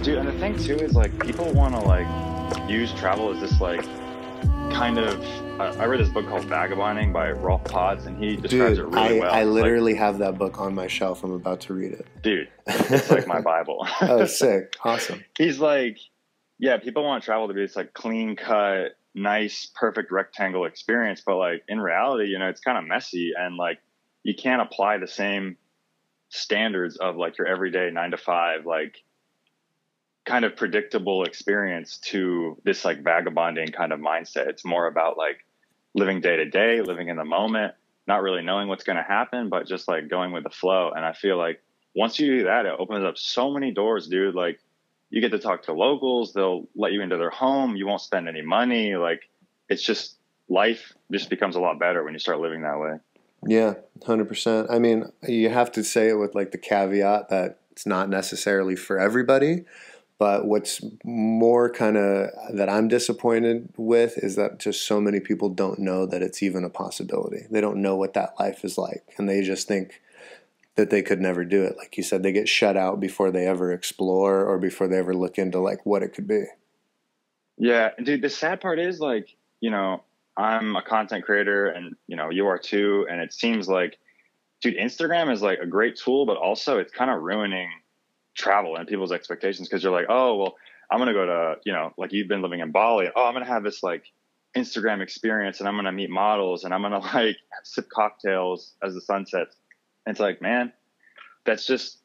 Dude, and the thing too is like people want to like use travel as this like kind of I read this book called Vagabonding by Rolf Potts, and he describes it really well. I literally have that book on my shelf. I'm about to read it. Dude, it's like my Bible. Oh, sick. Awesome. He's like, yeah, people want travel to be this like clean cut, nice, perfect rectangle experience, but like in reality, you know, it's kind of messy, and like you can't apply the same standards of like your everyday 9 to 5 like kind of predictable experience to this like vagabonding kind of mindset. It's more about like living day to day, living in the moment, not really knowing what's going to happen, but just like going with the flow. And I feel like once you do that, it opens up so many doors, dude. Like you get to talk to locals. They'll let you into their home. You won't spend any money. Like it's just life just becomes a lot better when you start living that way. Yeah, 100%. I mean, you have to say it with like the caveat that it's not necessarily for everybody. But what's more kind of that I'm disappointed with is that just so many people don't know that it's even a possibility. They don't know what that life is like, and they just think that they could never do it. Like you said, they get shut out before they ever explore or before they ever look into like what it could be. Yeah, dude, the sad part is like, you know, I'm a content creator and, you know, you are too. And it seems like, dude, Instagram is like a great tool, but also it's kind of ruining travel and people's expectations, because you're like, oh, well, I'm going to go to, you know, like you've been living in Bali. Oh, I'm going to have this like Instagram experience and I'm going to meet models and I'm going to like sip cocktails as the sun sets. And it's like, man, that's just,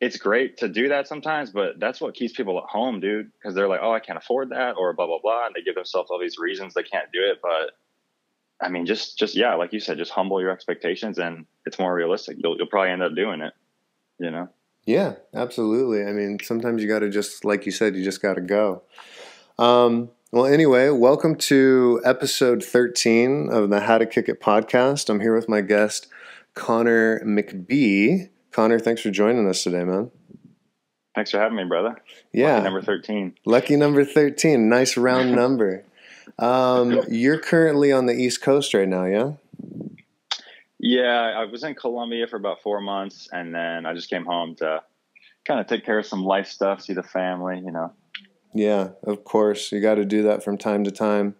it's great to do that sometimes, but that's what keeps people at home, dude. Because they're like, oh, I can't afford that or blah, blah, blah. And they give themselves all these reasons they can't do it. But I mean, just, yeah, like you said, just humble your expectations and it's more realistic. You'll probably end up doing it, you know? Yeah, absolutely. I mean, sometimes you got to just, like you said, you just got to go. Well, anyway, welcome to episode 13 of the How to Kick It podcast. I'm here with my guest, Conner McBee. Conner, thanks for joining us today, man. Thanks for having me, brother. Yeah. Lucky number 13. Lucky number 13. Nice round number. You're currently on the East Coast right now, yeah? Yeah, I was in Colombia for about 4 months, and then I just came home to kind of take care of some life stuff, see the family, you know. Yeah, of course. You got to do that from time to time.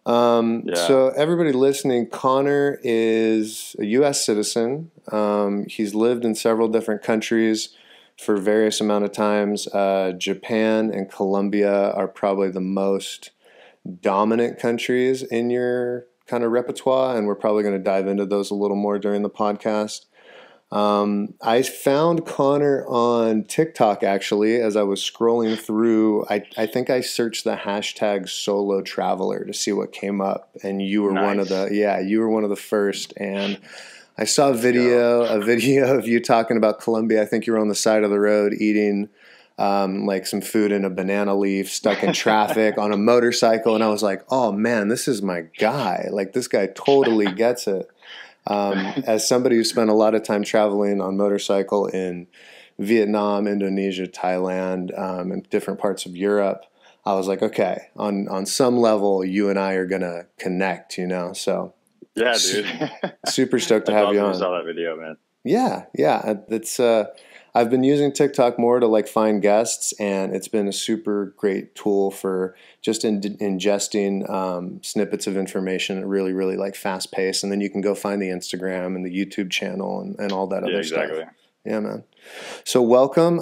So everybody listening, Conner is a U.S. citizen. He's lived in several different countries for various amount of times. Japan and Colombia are probably the most dominant countries in your kind of repertoire, and we're probably going to dive into those a little more during the podcast. I found Conner on TikTok actually as I was scrolling through. I think I searched the hashtag solo traveler to see what came up, and you were one of the first. And I saw a video of you talking about Colombia. I think you were on the side of the road eating like some food in a banana leaf, stuck in traffic on a motorcycle, and I was like, oh man, this is my guy. Like this guy totally gets it. As somebody who spent a lot of time traveling on motorcycle in Vietnam, Indonesia, Thailand, and different parts of Europe, I was like, okay, on some level, you and I are gonna connect, you know. So yeah, dude, super stoked to have you on. I saw that video, man. Yeah, it's I've been using TikTok more to like find guests, and it's been a super great tool for just ingesting snippets of information, really, really like fast paced. And then you can go find the Instagram and the YouTube channel and all that other stuff. Yeah, man. So welcome.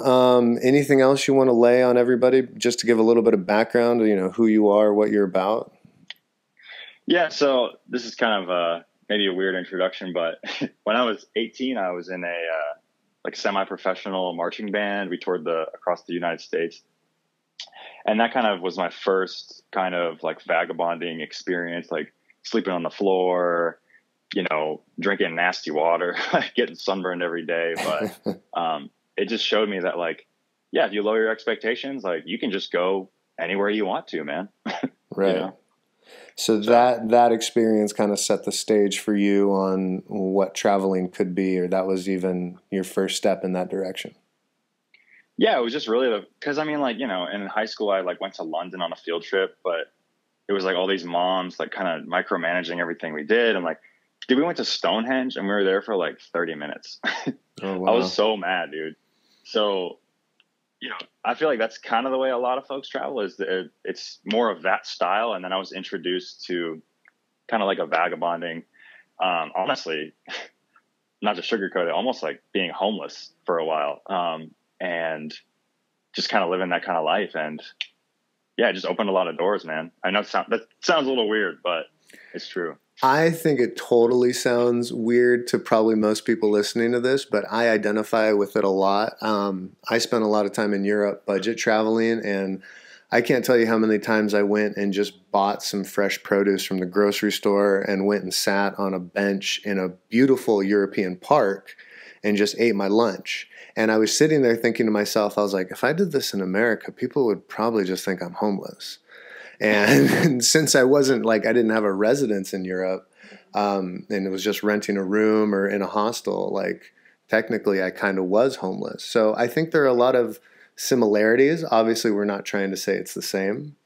Anything else you want to lay on everybody just to give a little bit of background, you know, who you are, what you're about? Yeah, so this is kind of maybe a weird introduction, but when I was 18, I was in a like semi-professional marching band. We toured across the United States. And that kind of was my first kind of like vagabonding experience, like sleeping on the floor, you know, drinking nasty water, getting sunburned every day. But it just showed me that like, yeah, if you lower your expectations, like you can just go anywhere you want to, man. Right. You know? So that experience kind of set the stage for you on what traveling could be, or that was even your first step in that direction. Yeah, it was just really because I mean, like, you know, in high school, I like went to London on a field trip, but it was like all these moms like kind of micromanaging everything we did. And like, dude, we went to Stonehenge and we were there for like 30 minutes. Oh, wow. I was so mad, dude. So, you know, I feel like that's kind of the way a lot of folks travel is that it's more of that style. And then I was introduced to kind of like a vagabonding, honestly, not to sugarcoat it, almost like being homeless for a while. And just kind of living that kind of life. And yeah, it just opened a lot of doors, man. I know that sounds a little weird, but it's true. I think it totally sounds weird to probably most people listening to this, but I identify with it a lot. I spent a lot of time in Europe budget traveling, and I can't tell you how many times I went and just bought some fresh produce from the grocery store and went and sat on a bench in a beautiful European park and just ate my lunch. And I was sitting there thinking to myself, I was like, if I did this in America, people would probably just think I'm homeless. And since I wasn't like, I didn't have a residence in Europe, and it was just renting a room or in a hostel, like technically I kind of was homeless. So I think there are a lot of similarities. Obviously, we're not trying to say it's the same,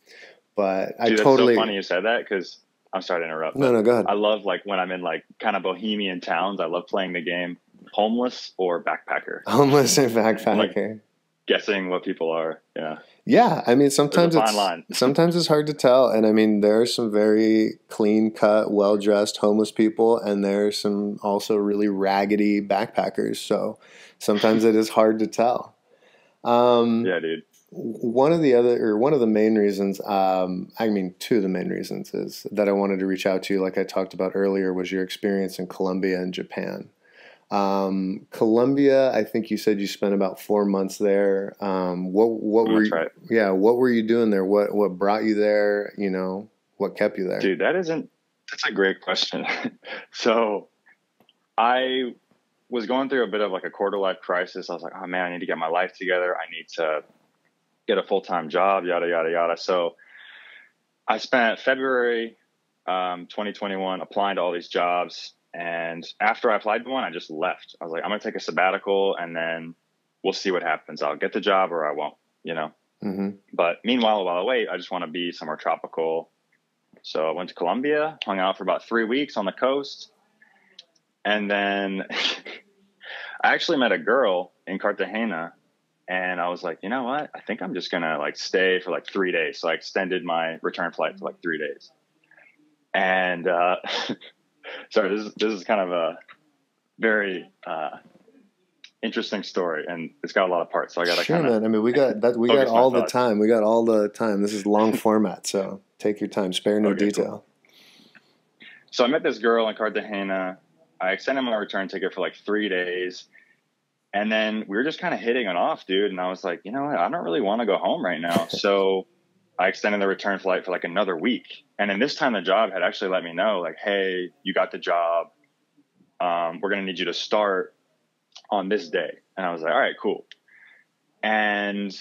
but Dude, that's so funny you said that because I'm sorry to interrupt. No, go ahead. I love like when I'm in like kind of bohemian towns, I love playing the game homeless or backpacker. Homeless and backpacker. Like guessing what people are. Yeah. Yeah. I mean, sometimes it's hard to tell. And I mean, there are some very clean cut, well dressed homeless people, and there are some also really raggedy backpackers. So sometimes it is hard to tell. Yeah, dude. One of the main reasons, two of the main reasons is that I wanted to reach out to you, like I talked about earlier, was your experience in Colombia and Japan. Colombia, I think you said you spent about 4 months there. That's right. Yeah, what were you doing there? What brought you there? You know, what kept you there? Dude, that's a great question. So I was going through a bit of like a quarter life crisis. I was like, oh man, I need to get my life together. I need to get a full-time job, yada, yada, yada. So I spent February 2021 applying to all these jobs. And after I applied to one, I just left. I was like, I'm going to take a sabbatical and then we'll see what happens. I'll get the job or I won't, you know? Mm-hmm. But meanwhile, while I wait, I just want to be somewhere tropical. So I went to Colombia, hung out for about 3 weeks on the coast. And then I actually met a girl in Cartagena. And I was like, you know what? I think I'm just going to like stay for like 3 days. So I extended my return flight for like 3 days. And, sorry, this is kind of a very interesting story, and it's got a lot of parts. So I got to sure, man. I mean, we got all the time. We got all the time. This is long format, so take your time. Spare no detail. Cool. So I met this girl in Cartagena. I extended my return ticket for like 3 days, and then we were just kind of hitting it off, dude. And I was like, you know what? I don't really want to go home right now, so I extended the return flight for like another week. And then this time the job had actually let me know, like, hey, you got the job. We're going to need you to start on this day. And I was like, all right, cool. And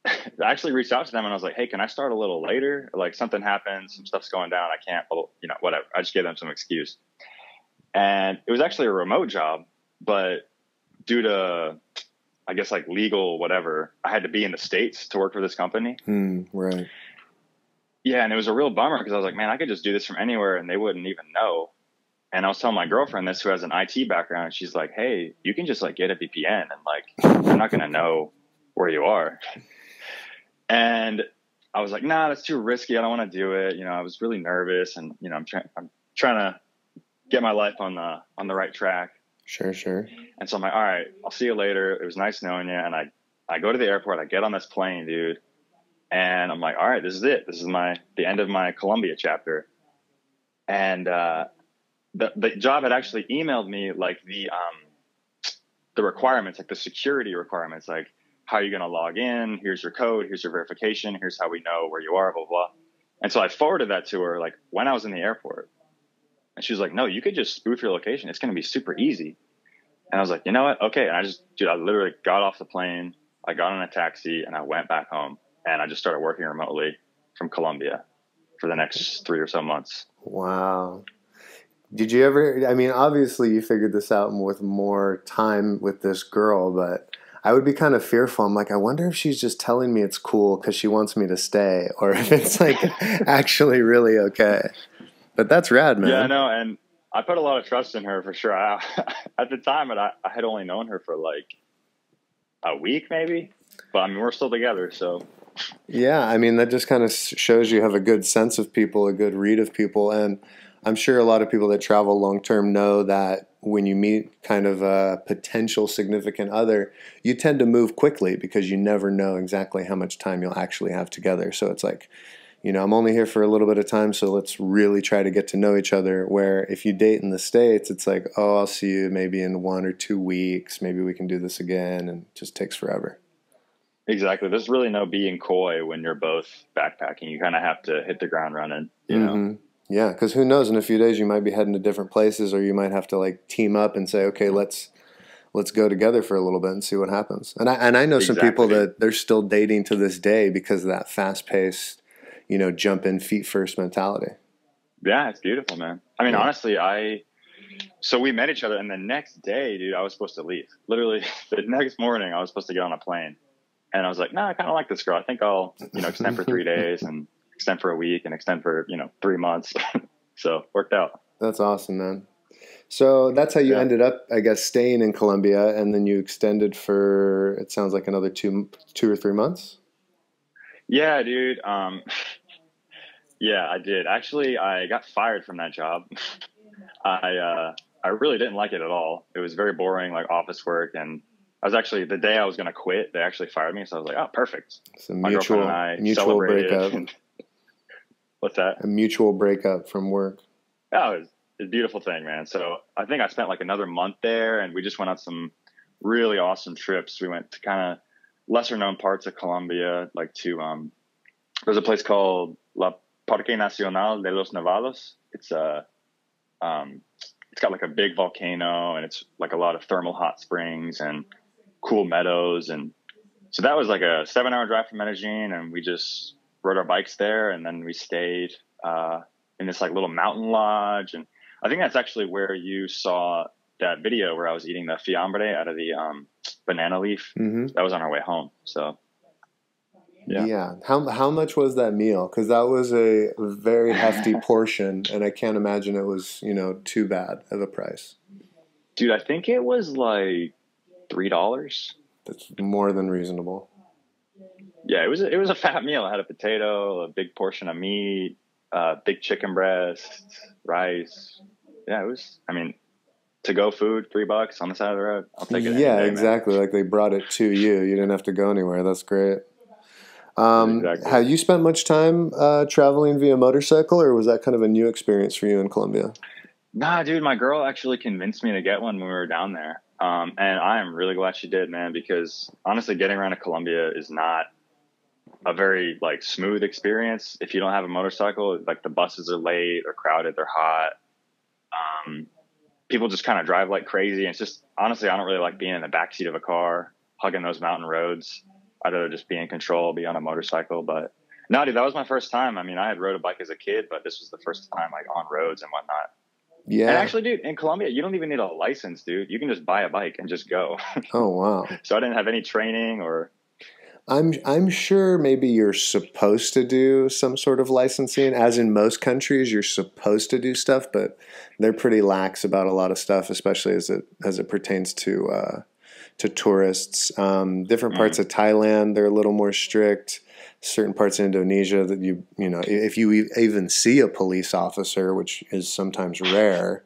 I actually reached out to them and I was like, hey, can I start a little later? Like something happened, some stuff's going down. I can't, you know, whatever. I just gave them some excuse. And it was actually a remote job, but due to, I guess like legal, whatever, I had to be in the States to work for this company. Right. Yeah. And it was a real bummer because I was like, man, I could just do this from anywhere and they wouldn't even know. And I was telling my girlfriend this, who has an IT background. And she's like, hey, you can just like get a VPN and like, they're not going to know where you are. And I was like, nah, that's too risky. I don't want to do it. You know, I was really nervous and, you know, I'm trying to get my life on the right track. Sure. And so I'm like, all right, I'll see you later. It was nice knowing you. And I go to the airport, I get on this plane, dude. And I'm like, all right, this is it. This is the end of my Colombia chapter. And, the job had actually emailed me like the requirements, like the security requirements, like how are you going to log in? Here's your code. Here's your verification. Here's how we know where you are, blah, blah. And so I forwarded that to her like when I was in the airport. And she was like, no, you could just spoof your location. It's going to be super easy. And I was like, you know what? Okay. And I literally got off the plane. I got on a taxi and I went back home and I just started working remotely from Colombia. for the next 3 or so months. Wow. Did you ever, I mean, obviously you figured this out with more time with this girl, but I would be kind of fearful. I'm like, I wonder if she's just telling me it's cool because she wants me to stay, or if it's like actually really okay. But that's rad, man. Yeah, I know. And I put a lot of trust in her for sure. At the time, I had only known her for like a week maybe, but I mean, we're still together. So yeah, I mean, that just kind of shows you have a good sense of people, a good read of people. And I'm sure a lot of people that travel long term know that when you meet kind of a potential significant other, you tend to move quickly because you never know exactly how much time you'll actually have together. So it's like, you know, I'm only here for a little bit of time, so let's really try to get to know each other. Where if you date in the States, it's like, oh, I'll see you maybe in 1 or 2 weeks. Maybe we can do this again, and it just takes forever. Exactly. There's really no being coy when you're both backpacking. You kind of have to hit the ground running, you know? Yeah, because who knows? In a few days, you might be heading to different places, or you might have to like team up and say, okay, let's go together for a little bit and see what happens. And I know some people that they're still dating to this day because of that fast paced, you know, jump in feet first mentality. Yeah, it's beautiful, man. I mean, honestly, so we met each other, and the next day, dude, I was supposed to leave. Literally, the next morning, I was supposed to get on a plane. And I was like, I kind of like this girl. I think I'll, you know, extend for 3 days and extend for a week and extend for, you know, 3 months. So worked out. That's awesome, man. So that's how you ended up, I guess, staying in Colombia, and then you extended for, it sounds like another two or 3 months. Yeah, dude. Yeah, I did. Actually, I got fired from that job. I really didn't like it at all. It was very boring, like office work, and I was actually, the day I was going to quit, they actually fired me. So I was like, oh, perfect. It's a mutual breakup. What's that? A mutual breakup from work. Oh, it's a beautiful thing, man. So I think I spent like another month there, and we just went on some really awesome trips. We went to kind of lesser known parts of Colombia, like to, there's a place called La Parque Nacional de los Nevados. It's got like a big volcano, and it's like a lot of thermal hot springs and cool meadows. And so that was like a 7-hour drive from Medellin, and we just rode our bikes there, and then we stayed in this like little mountain lodge. And I think that's actually where you saw that video where I was eating the fiambre out of the banana leaf. That was on our way home. So yeah. How much was that meal? Because that was a very hefty portion, and I can't imagine it was, you know, too bad of a price. Dude, I think it was like $3. That's more than reasonable. Yeah, it was a fat meal. I had a potato, a big portion of meat, big chicken breast, rice. Yeah, it was, I mean, to-go food, $3 on the side of the road. I'll take it. Yeah, exactly. Man. Like they brought it to you. You didn't have to go anywhere. That's great. Exactly. Have you spent much time traveling via motorcycle, or was that kind of a new experience for you in Colombia? Nah, dude, my girl actually convinced me to get one when we were down there. And I am really glad she did, man, because honestly, getting around to Colombia is not a very like smooth experience. If you don't have a motorcycle, like the buses are late or crowded, they're hot. People just kind of drive like crazy. And it's just, honestly, I don't really like being in the backseat of a car, hugging those mountain roads. I'd rather just be in control, be on a motorcycle. But no, dude, that was my first time. I mean, I had rode a bike as a kid, but this was the first time like on roads and whatnot. Yeah. And actually, dude, in Colombia, you don't even need a license, dude. You can just buy a bike and just go. Oh, wow. So I didn't have any training or. I'm sure maybe you're supposed to do some sort of licensing, as in most countries you're supposed to do stuff, but they're pretty lax about a lot of stuff, especially as it pertains to tourists. Different parts of Thailand, they're a little more strict. Certain parts of Indonesia that you know, if you even see a police officer, which is sometimes rare.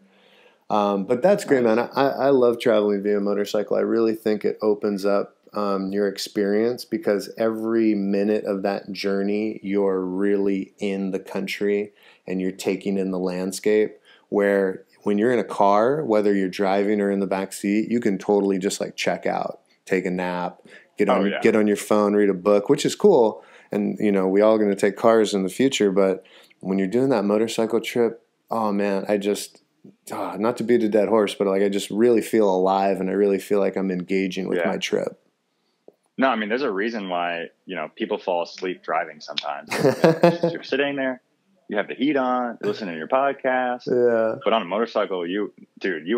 But that's great, man. I love traveling via motorcycle. I really think it opens up your experience, because every minute of that journey you're really in the country and you're taking in the landscape, where when you're in a car, whether you're driving or in the back seat, you can totally just like check out, take a nap, get on your phone, read a book, which is cool. And you know, we all going to take cars in the future, but when you're doing that motorcycle trip, oh man, I just not to beat a dead horse, but like I just really feel alive, and I really feel like I'm engaging with my trip. No, I mean, there's a reason why, you know, people fall asleep driving sometimes. You're sitting there, you have the heat on, you're listening to your podcast. Yeah. But on a motorcycle, you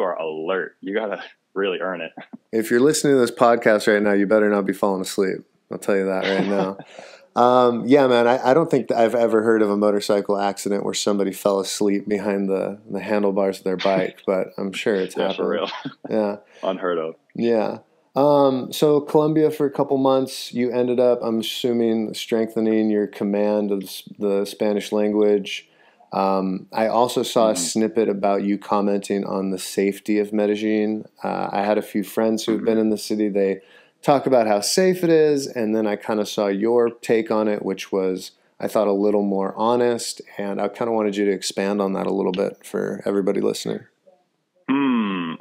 are alert. You got to really earn it. If you're listening to this podcast right now, you better not be falling asleep. I'll tell you that right now. Yeah, man, I don't think I've ever heard of a motorcycle accident where somebody fell asleep behind the handlebars of their bike, but I'm sure it's happened. For real. Yeah. Unheard of. Yeah. So Colombia for a couple months, you ended up, I'm assuming, strengthening your command of the Spanish language. I also saw a snippet about you commenting on the safety of Medellin. I had a few friends who've been in the city. They talk about how safe it is, and then I kind of saw your take on it, which was, I thought, a little more honest, and I kind of wanted you to expand on that a little bit for everybody listening.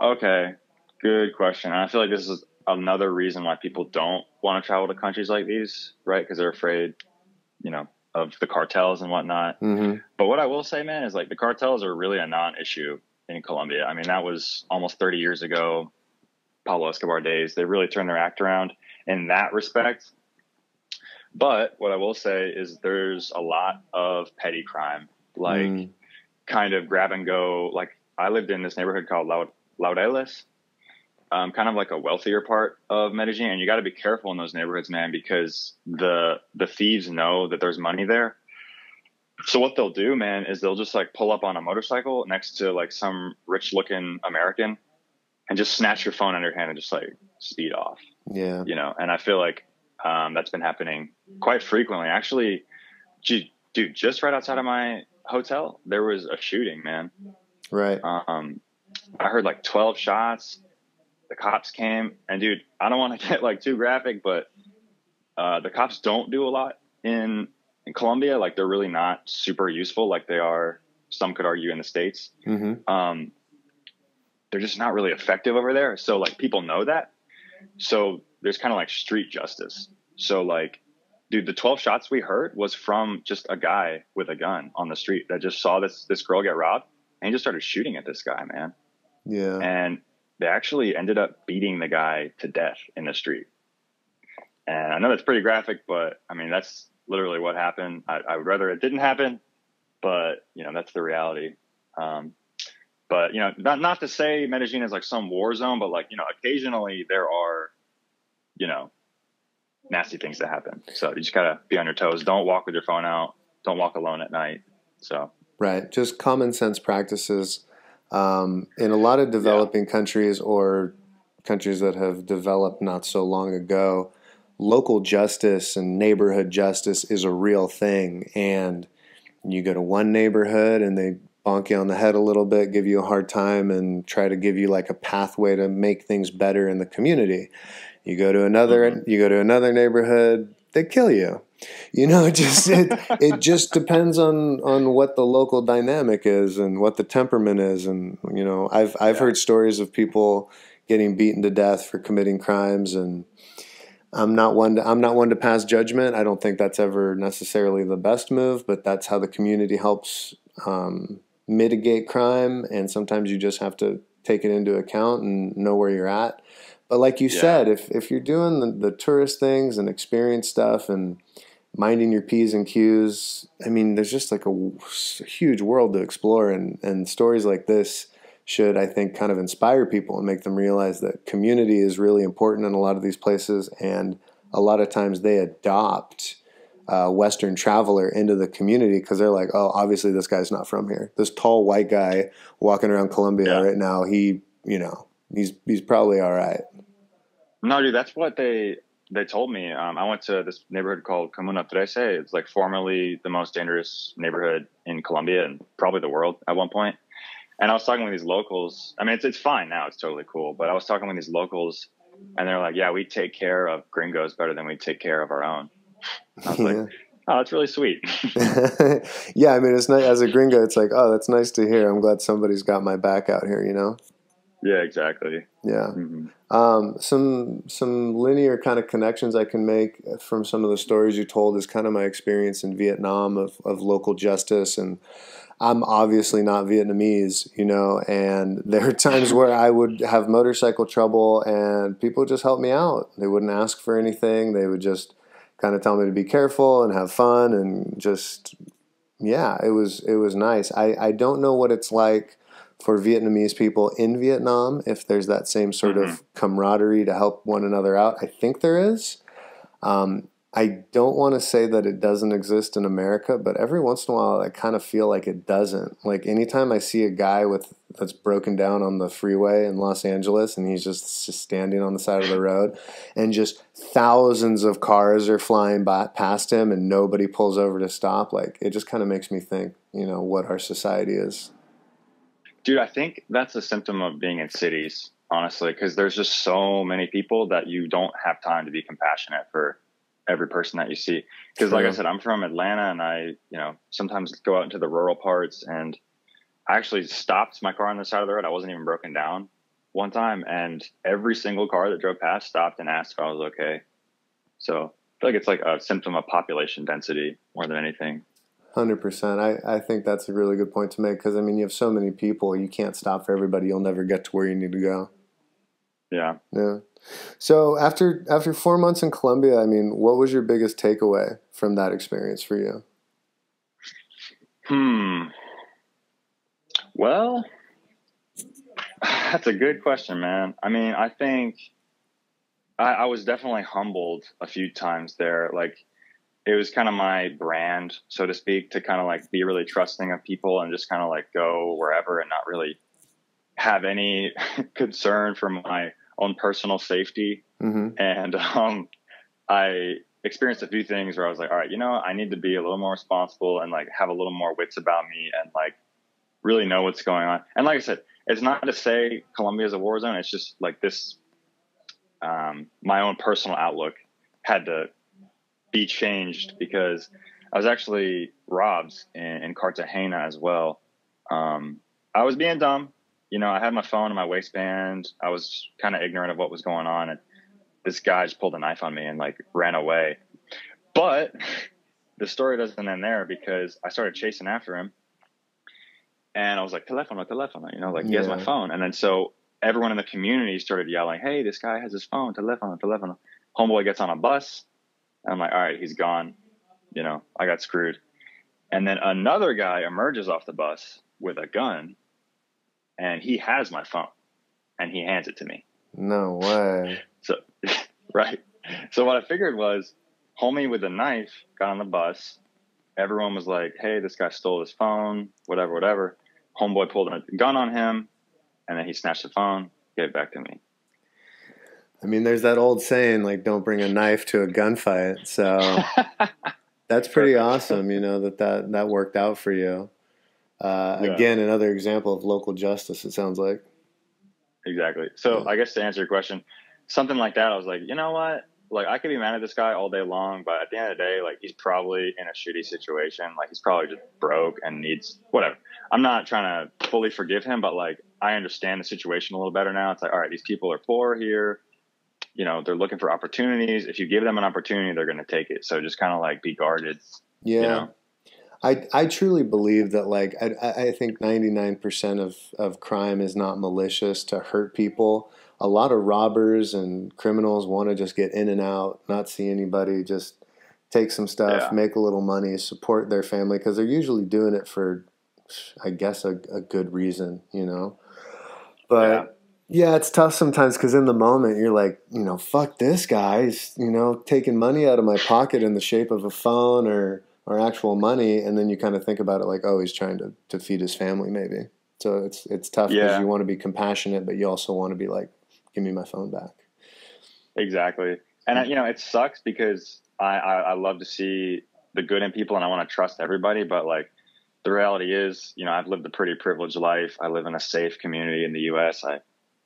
Okay. Good question. I feel like this is another reason why people don't want to travel to countries like these, right? Because they're afraid, of the cartels and whatnot. But what I will say, man, is like the cartels are really a non-issue in Colombia. I mean, that was almost 30 years ago, Pablo Escobar days. They really turned their act around in that respect. But what I will say is there's a lot of petty crime, like kind of grab and go. Like I lived in this neighborhood called Laureles, kind of like a wealthier part of Medellin. And you got to be careful in those neighborhoods, man, because the thieves know that there's money there. So what they'll do, man, is they'll just like pull up on a motorcycle next to like some rich looking American and just snatch your phone out of your hand and just like speed off. Yeah. And I feel like that's been happening quite frequently. Actually, dude, just right outside of my hotel, there was a shooting, man. Right. I heard like 12 shots. The cops came, and dude, I don't want to get like too graphic, but the cops don't do a lot in Colombia. Like they're really not super useful like they are, some could argue, in the States. They're just not really effective over there. So like people know that. So there's kind of like street justice. So like, dude, the 12 shots we heard was from just a guy with a gun on the street that just saw this girl get robbed, and he just started shooting at this guy, man. Yeah. And they actually ended up beating the guy to death in the street. And I know that's pretty graphic, but I mean, that's literally what happened. I would rather it didn't happen, but that's the reality. But not to say Medellin is like some war zone, but like, occasionally there are, nasty things that happen. So you just gotta be on your toes. Don't walk with your phone out. Don't walk alone at night. So. Right. Just common sense practices. In a lot of developing countries or countries that have developed not so long ago, local justice and neighborhood justice is a real thing. And you go to one neighborhood and they bonk you on the head a little bit, give you a hard time, and try to give you like a pathway to make things better in the community. You go to another neighborhood, they kill you. It just depends on what the local dynamic is and what the temperament is. And I've heard stories of people getting beaten to death for committing crimes, and I'm not one to pass judgment. I don't think that's ever necessarily the best move, but that's how the community helps mitigate crime. And sometimes you just have to take it into account and know where you're at. But like you said, if you're doing the tourist things and experience stuff and minding your P's and Q's, I mean, there's just like a huge world to explore. And stories like this should, I think, kind of inspire people and make them realize that community is really important in a lot of these places. And a lot of times they adopt Western traveler into the community because they're like, oh, obviously this guy's not from here. This tall white guy walking around Colombia right now, he's probably all right. No, dude, that's what they told me. I went to this neighborhood called Comuna 13. It's like formerly the most dangerous neighborhood in Colombia and probably the world at one point. And I was talking with these locals. I mean, it's fine now. It's totally cool. But I was talking with these locals, and they're like, yeah, we take care of gringos better than we take care of our own. I was like, oh, that's really sweet. Yeah, I mean, it's nice. As a gringo, it's like, oh, that's nice to hear. I'm glad somebody's got my back out here, Yeah, exactly. Yeah. Some linear kind of connections I can make from some of the stories you told is kind of my experience in Vietnam of local justice. And I'm obviously not Vietnamese, and there are times where I would have motorcycle trouble and people just help me out. They wouldn't ask for anything. They would just kind of tell me to be careful and have fun and just Yeah, it was nice. I don't know what it's like for Vietnamese people in Vietnam, if there's that same sort of camaraderie to help one another out. I think there is. I don't want to say that it doesn't exist in America, but every once in a while I kind of feel like it doesn't. Like anytime I see a guy that's broken down on the freeway in Los Angeles and he's just standing on the side of the road and just thousands of cars are flying by past him and nobody pulls over to stop, like it just kind of makes me think, what our society is. Dude, I think that's a symptom of being in cities, honestly, because there's just so many people that you don't have time to be compassionate for every person that you see. Because like I said, I'm from Atlanta and I, sometimes go out into the rural parts, and I actually stopped my car on the side of the road. I wasn't even broken down one time. And every single car that drove past stopped and asked if I was okay. So I feel like it's like a symptom of population density more than anything. 100%. I think that's a really good point to make, because, you have so many people. You can't stop for everybody. You'll never get to where you need to go. Yeah. Yeah. So after 4 months in Colombia, what was your biggest takeaway from that experience for you? Well, that's a good question, man. I think I was definitely humbled a few times there. Like, it was kind of my brand, so to speak, to kind of like be really trusting of people and just kind of like go wherever and not really have any concern for my own personal safety. And I experienced a few things where I was like, all right, I need to be a little more responsible and like have a little more wits about me and like really know what's going on. And like I said, it's not to say Colombia is a war zone. It's just like this, my own personal outlook had to be changed because I was actually robbed in Cartagena as well. I was being dumb. I had my phone in my waistband. I was kind of ignorant of what was going on. And this guy just pulled a knife on me and like ran away. But the story doesn't end there, because I started chasing after him. And I was like, telefono, telefono, like he has my phone. And then so everyone in the community started yelling, hey, this guy has his phone, telefono, telefono. Homeboy gets on a bus. And I'm like, all right, he's gone. I got screwed. And then another guy emerges off the bus with a gun, and he has my phone, and he hands it to me. No way. So, right. So what I figured was, homie with a knife got on the bus. Everyone was like, hey, this guy stole his phone, whatever. Homeboy pulled a gun on him, and then he snatched the phone, gave it back to me. There's that old saying, like, don't bring a knife to a gunfight. So that's pretty awesome, that worked out for you. Again, another example of local justice, it sounds like. Exactly. So I guess to answer your question, something like that, I was like, you know what? Like, I could be mad at this guy all day long, but at the end of the day, like, he's probably in a shitty situation. Like, he's probably just broke and needs whatever. I'm not trying to fully forgive him, but like, I understand the situation a little better now. It's like, all right, these people are poor here. They're looking for opportunities. If you give them an opportunity, they're going to take it. So just kind of like be guarded. Yeah. I truly believe that, like, I think 99% of crime is not malicious to hurt people. A lot of robbers and criminals want to just get in and out, not see anybody, just take some stuff, make a little money, support their family, because they're usually doing it for, I guess, a good reason, But yeah, it's tough sometimes, because in the moment you're like, fuck this guy. He's, taking money out of my pocket in the shape of a phone or actual money, and then you kind of think about it like, oh, he's trying to feed his family maybe. So it's tough, because you want to be compassionate, but you also want to be like, give me my phone back. Exactly. And it sucks, because I love to see the good in people and I want to trust everybody, but like, the reality is, I've lived a pretty privileged life. I live in a safe community in the US. I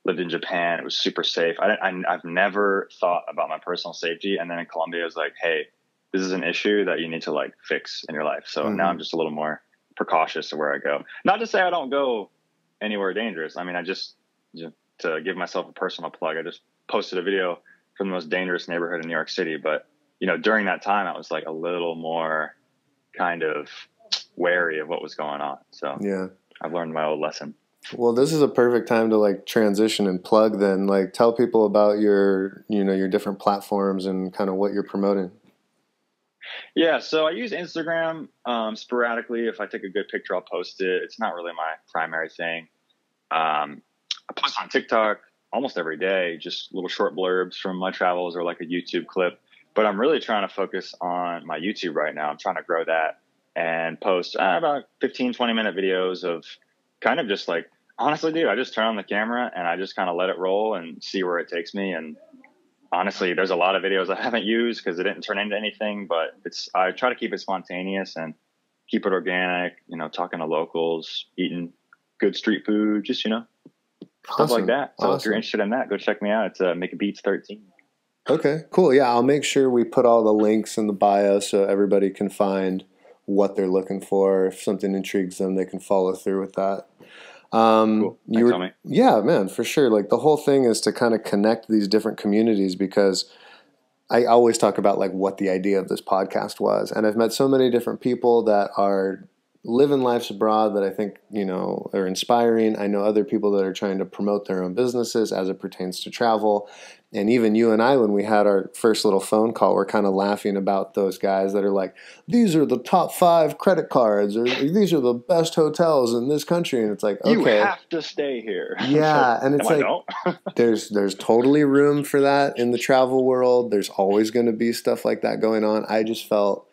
lived in Japan. It was super safe. I've never thought about my personal safety. And then in Colombia, it was like, hey, this is an issue that you need to like fix in your life. So now I'm just a little more precautious of where I go. Not to say I don't go anywhere dangerous. I just to give myself a personal plug, I just posted a video from the most dangerous neighborhood in New York City. But, during that time, I was like a little more kind of wary of what was going on. So I've learned my old lesson. Well, this is a perfect time to like transition and plug then. Like, tell people about your, your different platforms and kind of what you're promoting. Yeah, so I use Instagram sporadically. If I take a good picture, I'll post it. It's not really my primary thing. I post on TikTok almost every day, just little short blurbs from my travels or like a YouTube clip. But I'm really trying to focus on my YouTube right now. I'm trying to grow that and post about 15, 20-minute videos of kind of just like, honestly, dude, I just turn on the camera and I just kind of let it roll and see where it takes me. And honestly, there's a lot of videos I haven't used because it didn't turn into anything, but I try to keep it spontaneous and keep it organic, talking to locals, eating good street food, just, stuff like that. So if you're interested in that, go check me out. It's McBeats13. Okay, cool. Yeah, I'll make sure we put all the links in the bio so everybody can find what they're looking for. If something intrigues them, they can follow through with that. Cool. Yeah, man, for sure. Like the whole thing is to kind of connect these different communities, because I always talk about like what the idea of this podcast was. And I've met so many different people that are living lives abroad that I think, are inspiring. I know other people that are trying to promote their own businesses as it pertains to travel. And even you and I, when we had our first little phone call, we're kind of laughing about those guys that are like, these are the top 5 credit cards, or these are the best hotels in this country. And it's like, okay, you have to stay here. Yeah. And it's like, there's totally room for that in the travel world. There's always going to be stuff like that going on. I just felt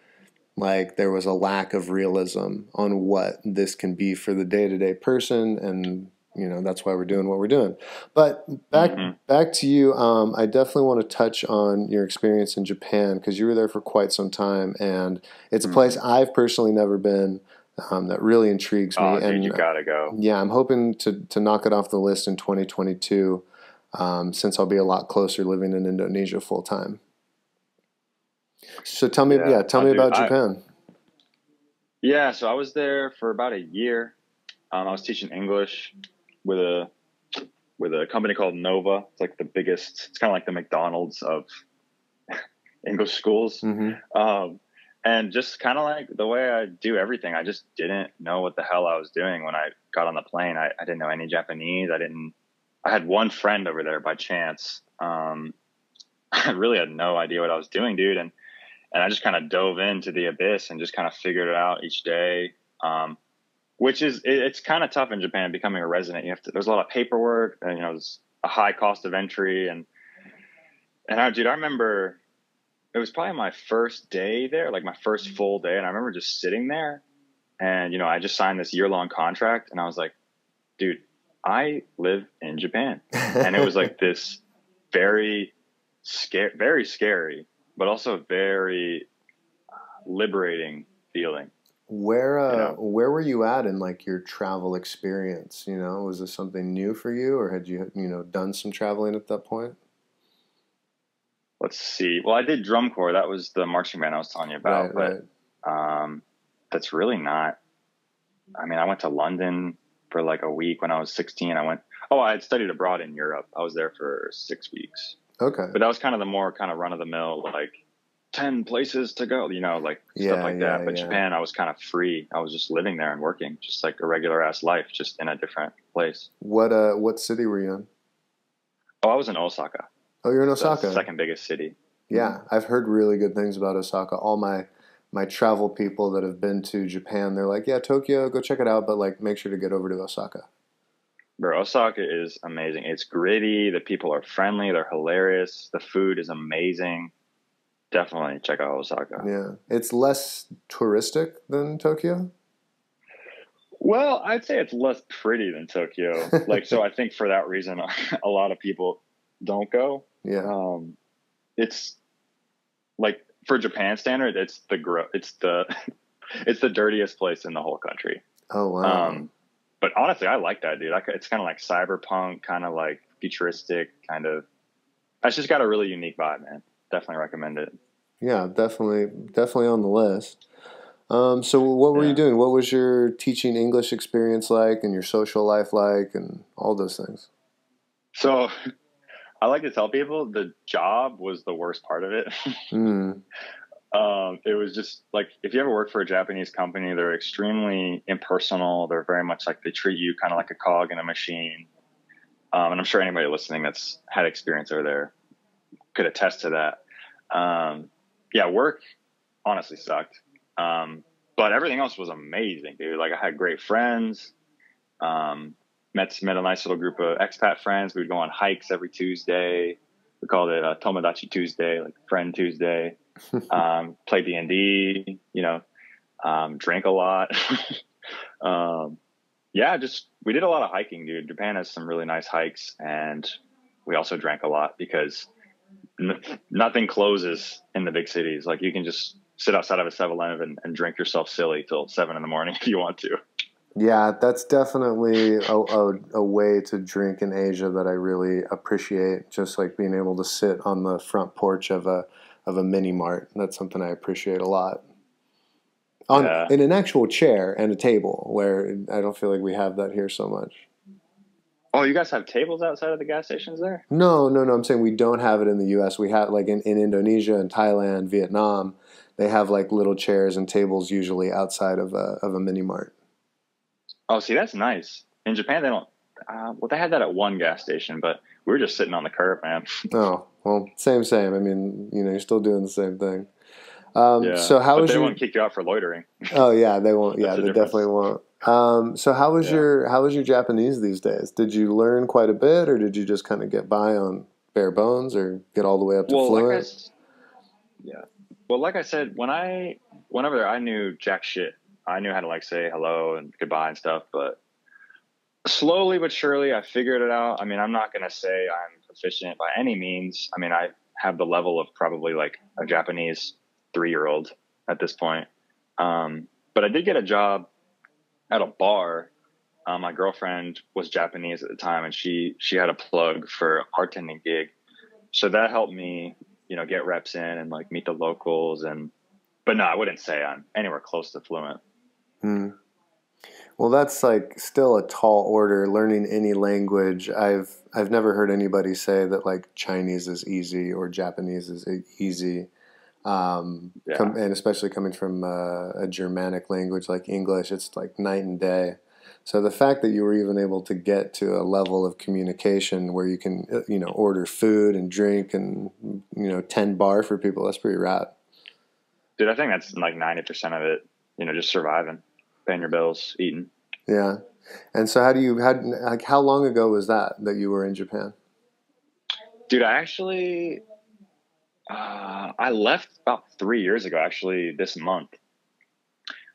like there was a lack of realism on what this can be for the day-to-day person, and that's why we're doing what we're doing. But back to you. I definitely want to touch on your experience in Japan, because you were there for quite some time, and it's a place I've personally never been. That really intrigues me. Dude, you gotta go. Yeah, I'm hoping to knock it off the list in 2022, since I'll be a lot closer living in Indonesia full time. So tell me about Japan. So I was there for about a year. I was teaching English with a company called Nova. It's like the biggest. It's kind of like the McDonald's of English schools. Mm-hmm. And just kind of like the way I do everything, I just didn't know what the hell I was doing when I got on the plane. I didn't know any Japanese. I had one friend over there by chance. I really had no idea what I was doing, dude. And I just kind of dove into the abyss and just kind of figured it out each day. It's kind of tough in Japan becoming a resident. There's a lot of paperwork, and there's a high cost of entry. And I remember it was probably my first day there, like my first full day. And I remember just sitting there, and I just signed this year-long contract, and I was like, dude, I live in Japan. And it was like this very scary, but also very liberating feeling. Where were you at in like your travel experience? Was this something new for you, or had you done some traveling at that point? Let's see. Well, I did drum corps. That was the marching band I was telling you about. But that's really not. I mean, I went to London for like a week when I was 16. I had studied abroad in Europe. I was there for 6 weeks. Okay. But that was kind of the more kind of run of the mill, like 10 places to go, stuff like that. But Japan, I was kind of free. I was just living there and working, just like a regular ass life, just in a different place. What city were you in? Oh, I was in Osaka. Oh, you're in Osaka. The second biggest city. Yeah, I've heard really good things about Osaka. All my travel people that have been to Japan, they're like, yeah, Tokyo, go check it out, but like make sure to get over to Osaka. Bro, Osaka is amazing. It's gritty. The people are friendly. They're hilarious. The food is amazing. Definitely check out Osaka. Yeah. It's less touristic than Tokyo? Well, I'd say it's less pretty than Tokyo. So I think for that reason, a lot of people don't go. Yeah. It's like for Japan standard, it's the dirtiest place in the whole country. Oh, wow. But honestly, I like that, dude. It's kind of like cyberpunk, kind of like futuristic, kind of. It's just got a really unique vibe, man. Definitely recommend it. Yeah, definitely on the list. So what were you doing? What was your teaching English experience like, and your social life like, and all those things? So I like to tell people the job was the worst part of it. It was just like, if you ever work for a Japanese company, they're extremely impersonal. They're very much like, they treat you kind of like a cog in a machine. And I'm sure anybody listening that's had experience over there could attest to that. Work honestly sucked. But everything else was amazing, dude. Like, I had great friends. Met a nice little group of expat friends. We'd go on hikes every Tuesday. We called it Tomodachi Tuesday, like Friend Tuesday. Play D&D, drink a lot. Yeah, we did a lot of hiking, dude. Japan has some really nice hikes, and we also drank a lot because nothing closes in the big cities. Like, you can just sit outside of a 7-Eleven and drink yourself silly till 7 a.m. if you want to. Yeah, that's definitely a way to drink in Asia that I really appreciate. Just like being able to sit on the front porch of a mini mart. That's something I appreciate a lot. In an actual chair and a table, where I don't feel like we have that here so much. Oh, you guys have tables outside of the gas stations there? No. I'm saying we don't have it in the U.S. We have, like, in Indonesia and Thailand, Vietnam, they have like little chairs and tables usually outside of a mini mart. Oh, see, that's nice. In Japan, they don't. Well, they had that at one gas station, but we were just sitting on the curb, man. Oh, well, same. I mean, you're still doing the same thing. Yeah, so how but was they won't kick you out for loitering. Oh yeah, they won't. Yeah, they difference. definitely won't. So how was your Japanese these days? Did you learn quite a bit, or did you just kind of get by on bare bones, or get all the way up to fluent? Well, like I said, whenever there, I knew jack shit. I knew how to like say hello and goodbye and stuff, but slowly but surely I figured it out. I mean, I'm not going to say I'm proficient by any means. I mean, I have the level of probably like a Japanese 3-year-old at this point. But I did get a job at a bar. My girlfriend was Japanese at the time, and she had a plug for a bartending gig. So that helped me, get reps in and like meet the locals. But no, I wouldn't say I'm anywhere close to fluent. Well, that's like still a tall order, learning any language. I've never heard anybody say that like Chinese is easy or Japanese is easy. And especially coming from a Germanic language like English, it's like night and day. So the fact that you were even able to get to a level of communication where you can, order food and drink and, 10 bar for people, that's pretty rad. Dude, I think that's like 90% of it, just surviving, paying your bills, eating. Yeah. And so how long ago was that you were in Japan? Dude, I actually, I left about 3 years ago, actually, this month.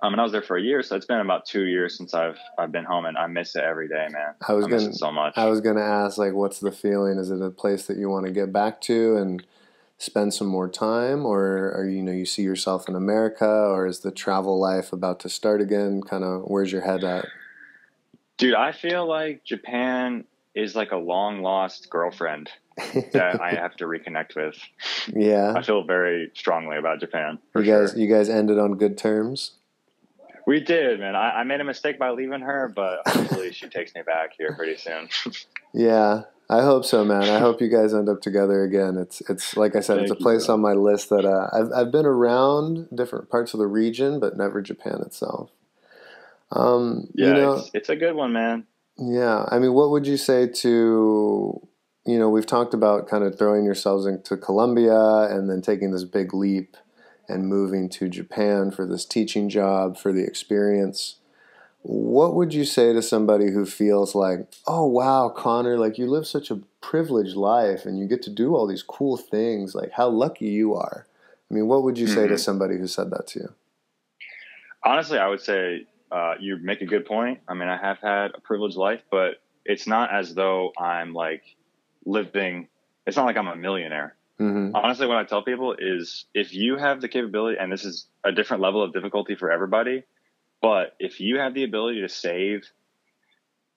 And I was there for a year, so it's been about 2 years since I've been home, and I miss it every day, man. I miss it so much. I was gonna ask, like, what's the feeling? Is it a place that you want to get back to and spend some more time, or are you see yourself in America, or is the travel life about to start again? Kind of, where's your head at? Dude, I feel like Japan is like a long lost girlfriend that I have to reconnect with. Yeah, I feel very strongly about Japan. You guys ended on good terms. We did, man. I made a mistake by leaving her, but hopefully she takes me back here pretty soon. Yeah, I hope so, man. I hope you guys end up together again. It's like I said, it's a place on my list that I've been around different parts of the region, but never Japan itself. It's a good one, man. Yeah, I mean, what would you say to, we've talked about kind of throwing yourselves into Colombia and then taking this big leap and moving to Japan for this teaching job, for the experience. What would you say to somebody who feels like, oh, wow, Conner, like, you live such a privileged life and you get to do all these cool things. Like, how lucky you are. I mean, what would you say to somebody who said that to you? Honestly, I would say you make a good point. I mean, I have had a privileged life, but it's not as though I'm like living, it's not like I'm a millionaire. Honestly, what I tell people is if you have the capability, and this is a different level of difficulty for everybody, but if you have the ability to save,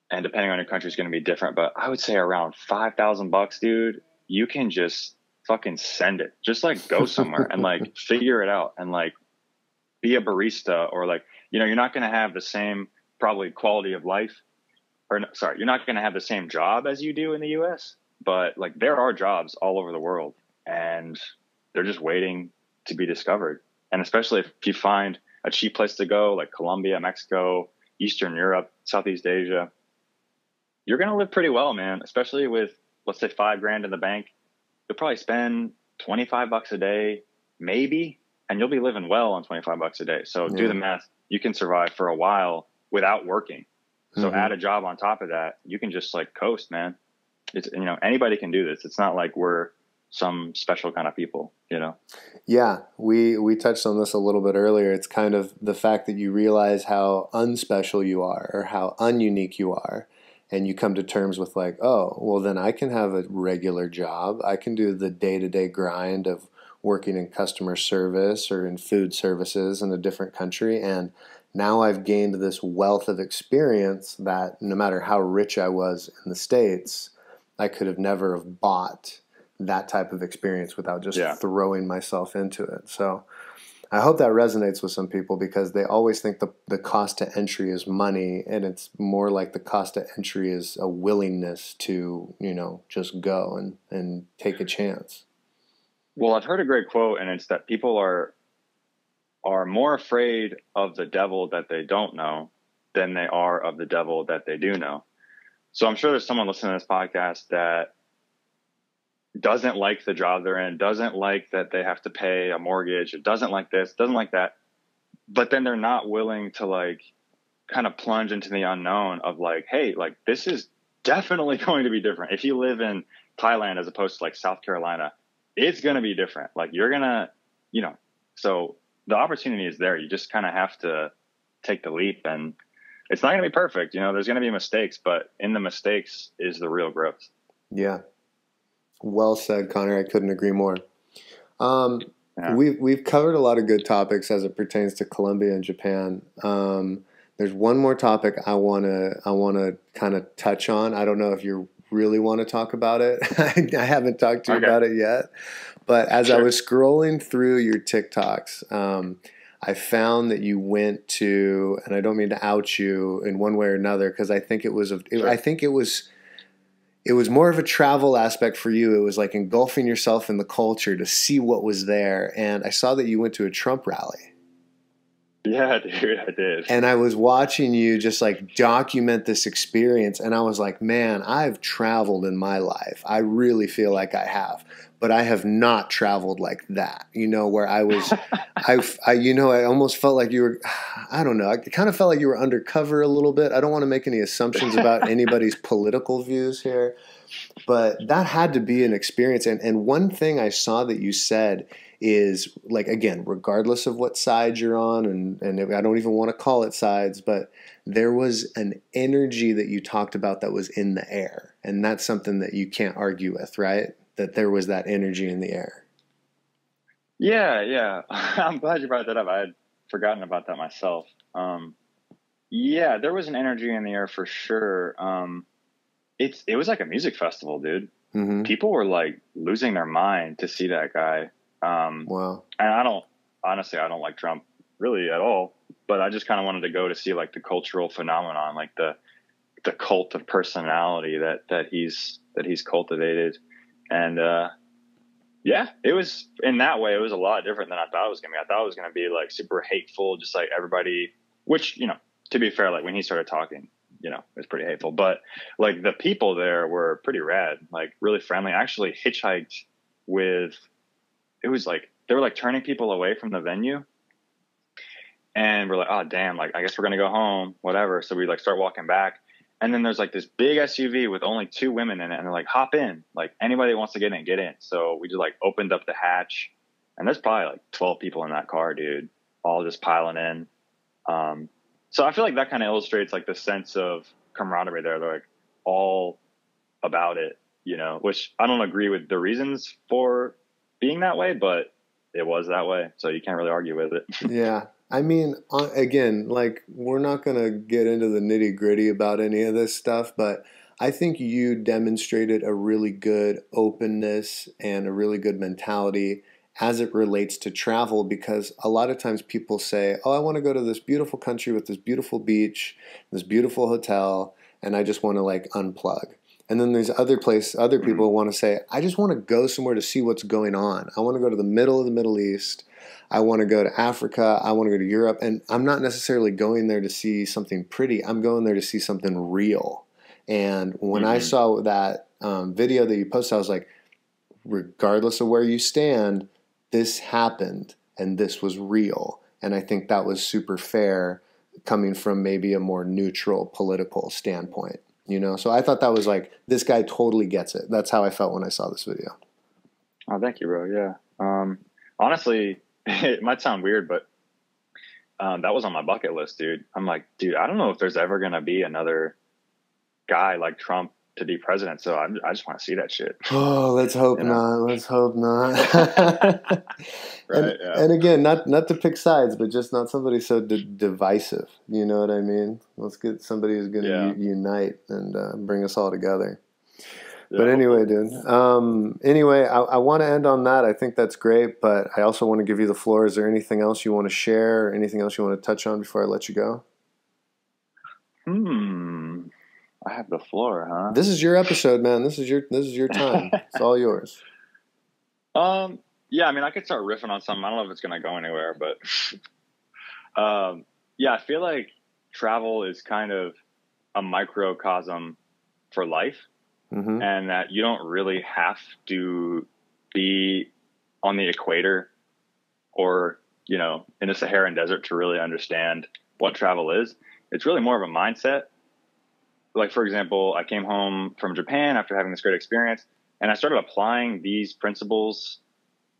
and depending on your country is going to be different, but I would say around $5,000, dude, you can just fucking send it. Just like go somewhere and like figure it out and like be a barista, or like, you're not going to have the same probably quality of life, you're not going to have the same job as you do in the US, but like there are jobs all over the world and they're just waiting to be discovered. And especially if you find a cheap place to go, like Colombia, Mexico, Eastern Europe, Southeast Asia, you're going to live pretty well, man. Especially with, let's say, $5,000 in the bank, you'll probably spend $25 a day, maybe and you'll be living well on $25 a day. So do the math. You can survive for a while without working. So add a job on top of that. You can just like coast, man. It's, you know, anybody can do this. It's not like we're some special kind of people, you know? Yeah. We touched on this a little bit earlier. It's kind of the fact that you realize how unspecial you are or how ununique you are. And you come to terms with like, oh, well, then I can have a regular job. I can do the day-to-day grind of working in customer service or in food services in a different country. And now I've gained this wealth of experience that no matter how rich I was in the States, I could have never have bought that type of experience without just throwing myself into it. So I hope that resonates with some people because they always think the cost to entry is money, and it's more like the cost to entry is a willingness to, you know, just go and take a chance. Well, I've heard a great quote, and it's that people are more afraid of the devil that they don't know than they are of the devil that they do know. So I'm sure there's someone listening to this podcast that doesn't like the job they're in, doesn't like that they have to pay a mortgage, doesn't like this, doesn't like that. But then they're not willing to like kind of plunge into the unknown of like, hey, like this is definitely going to be different. If you live in Thailand as opposed to like South Carolina, it's going to be different. Like you're going to, you know, so the opportunity is there. You just kind of have to take the leap, and it's not going to be perfect. You know, there's going to be mistakes, but in the mistakes is the real growth. Yeah. Well said, Conner. I couldn't agree more. We've covered a lot of good topics as it pertains to Colombia and Japan. There's one more topic I wanna kind of touch on. I don't know if you really want to talk about it. I haven't talked to you about it yet. But as I was scrolling through your TikToks, I found that you went to, and I don't mean to out you in one way or another, because I think it was it was more of a travel aspect for you. It was like engulfing yourself in the culture to see what was there. And I saw that you went to a Trump rally. Yeah, dude, I did. And I was watching you just like document this experience. And I was like, man, I've traveled in my life. I really feel like I have. But I have not traveled like that, you know, where I was, I almost felt like you were, I don't know, I kind of felt like you were undercover a little bit. I don't want to make any assumptions about anybody's political views here, but that had to be an experience. And one thing I saw that you said is like, again, regardless of what side you're on, and I don't even want to call it sides, but there was an energy that you talked about that was in the air. And that's something that you can't argue with, right? That there was that energy in the air. Yeah. I'm glad you brought that up. I had forgotten about that myself. Yeah, there was an energy in the air for sure. It was like a music festival, dude. Mm-hmm. People were like losing their mind to see that guy. Wow. And I don't like Trump really at all, but I just kind of wanted to go to see like the cultural phenomenon, like the cult of personality that he's cultivated. And, yeah, it was in that way, it was a lot different than I thought it was going to be. I thought it was going to be like super hateful, just like everybody, which, you know, to be fair, like when he started talking, you know, it was pretty hateful, but like the people there were pretty rad, like really friendly. I actually hitchhiked it was like, they were like turning people away from the venue, and we're like, oh damn, like, I guess we're going to go home, whatever. So we like start walking back. And then there's like this big SUV with only 2 women in it. And they're like, hop in. Like anybody that wants to get in, get in. So we just like opened up the hatch, and there's probably like 12 people in that car, dude, all just piling in. So I feel like that kind of illustrates like the sense of camaraderie there. They're like all about it, you know, which I don't agree with the reasons for being that way, but it was that way. So you can't really argue with it. Yeah. I mean, again, like we're not going to get into the nitty gritty about any of this stuff, but I think you demonstrated a really good openness and a really good mentality as it relates to travel, because a lot of times people say, oh, I want to go to this beautiful country with this beautiful beach, this beautiful hotel, and I just want to like unplug. And then there's other people want to say, I just want to go somewhere to see what's going on. I want to go to the middle of the Middle East. I want to go to Africa. I want to go to Europe. And I'm not necessarily going there to see something pretty. I'm going there to see something real. And when I saw that video that you posted, I was like, regardless of where you stand, this happened. and this was real. And I think that was super fair coming from maybe a more neutral political standpoint, you know? So I thought that was like, this guy totally gets it. That's how I felt when I saw this video. Oh, thank you, bro. Yeah. Honestly, it might sound weird, but that was on my bucket list, dude. I'm like, dude, I don't know if there's ever going to be another guy like Trump to be president. So I just want to see that shit. Oh, let's hope not. Let's hope not. Right. And again, not to pick sides, but just not somebody so divisive. You know what I mean? Let's get somebody who's going to unite and bring us all together. Yeah. But anyway, dude. Anyway, I want to end on that. I think that's great, but I also want to give you the floor. Is there anything else you want to share? Or anything else you want to touch on before I let you go? I have the floor, huh? This is your episode, man. This is your time. It's all yours. Yeah, I mean, I could start riffing on something. I don't know if it's going to go anywhere, but yeah, I feel like travel is kind of a microcosm for life, and that you don't really have to be on the equator or, you know, in the Saharan desert to really understand what travel is. It's really more of a mindset. Like, for example, I came home from Japan after having this great experience, and I started applying these principles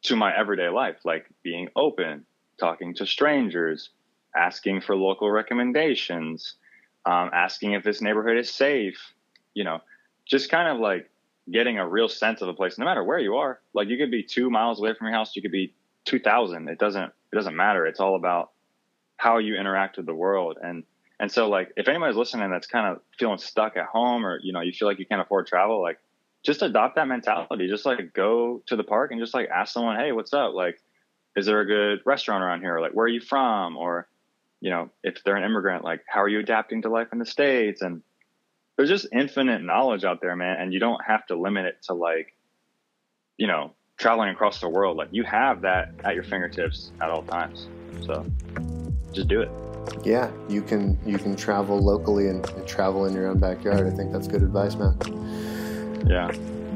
to my everyday life, like being open, talking to strangers, asking for local recommendations, asking if this neighborhood is safe, you know, just kind of like getting a real sense of a place, no matter where you are. Like, you could be 2 miles away from your house, you could be 2,000. It doesn't matter. It's all about how you interact with the world. And so, like, if anybody's listening that's kind of feeling stuck at home, or, you know, you feel like you can't afford travel, like, just adopt that mentality. Just like go to the park and just like ask someone, hey, what's up? Like, is there a good restaurant around here? Or, like, where are you from? Or, you know, if they're an immigrant, like, how are you adapting to life in the States? And there's just infinite knowledge out there, man. And you don't have to limit it to, like, you know, traveling across the world. Like, you have that at your fingertips at all times. So just do it. Yeah, you can travel locally and travel in your own backyard. I think that's good advice, man. Yeah.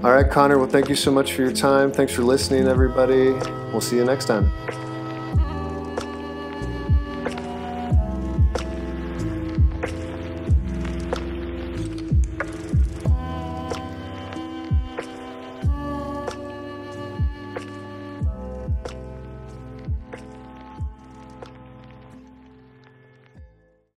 All right, Conner. Well, thank you so much for your time. Thanks for listening, everybody. We'll see you next time.